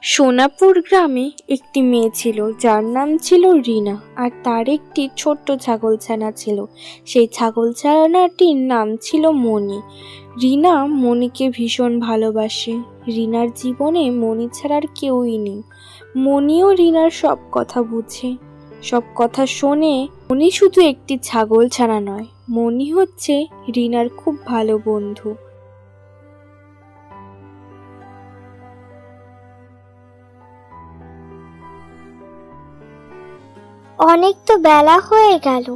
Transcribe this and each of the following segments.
সোনাপুর গ্রামে একটি মেয়ে ছিল যার নাম ছিল রিনা, আর তার একটি ছোট্ট ছাগলছানা ছিল। সেই ছাগলছানাটির নাম ছিল মণি। রিনা মণিকে ভীষণ ভালোবাসে। রিনার জীবনে মণি ছাড়ার কেউই নেই। মণিও রিনার সব কথা বুঝে, সব কথা শোনে। মণি শুধু একটি ছাগলছানা নয়, মণি হচ্ছে রিনার খুব ভালো বন্ধু। অনেক তো বেলা হয়ে গেল,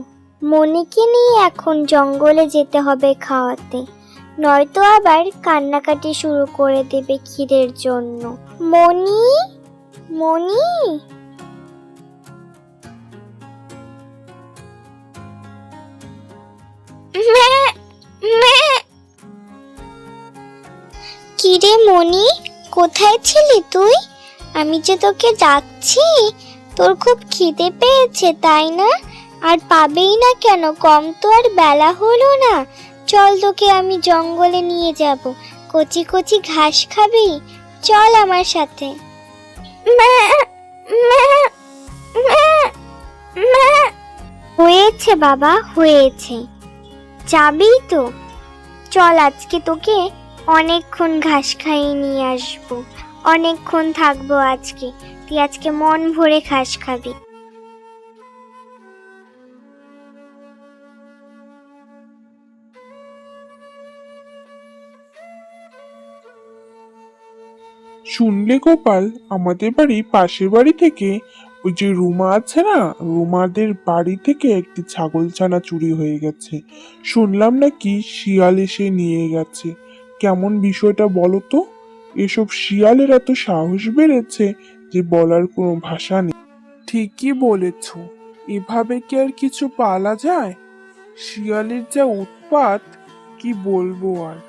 মনিকে নিয়ে এখন জঙ্গলে যেতে হবে খাওয়াতে, নয়তো আবার কান্নাকাটি শুরু করে দেবে খিদের জন্য। মনি, মনি, কিরে মনি, কোথায় ছিলি তুই? আমি যে তোকে ডাকছি, তোর খুব খিদে পেয়েছে তাই না? আর পাবেই না কেন, কম তো আর বেলা হলো না। চল, তোকে আমি জঙ্গলে নিয়ে যাব, কচি কচি ঘাস খাবি, চল আমার সাথে। হয়েছে বাবা, হয়েছে, যাবি তো? চল, আজকে তোকে অনেকক্ষণ ঘাস খাইয়ে নিয়ে আসবো, অনেকক্ষণ থাকবো আজকে, তুই আজকে মন ভরে ঘাস খাবি। শুনলে গোপাল, আমাদের বাড়ি পাশের বাড়ি থেকে ওই যে রুমা আছে না, রুমাদের বাড়ি থেকে একটি ছাগলছানা চুরি হয়ে গেছে। শুনলাম নাকি শিয়াল এসে নিয়ে গেছে। কেমন বিষয়টা বলো তো? এসব শিয়ালের এত সাহস বেড়েছে যে বলার কোনো ভাষা নেই। ঠিকই বলেছ, এভাবে কি আর কিছু পালা যায়? শিয়ালের যা উৎপাত, কি বলবো আর।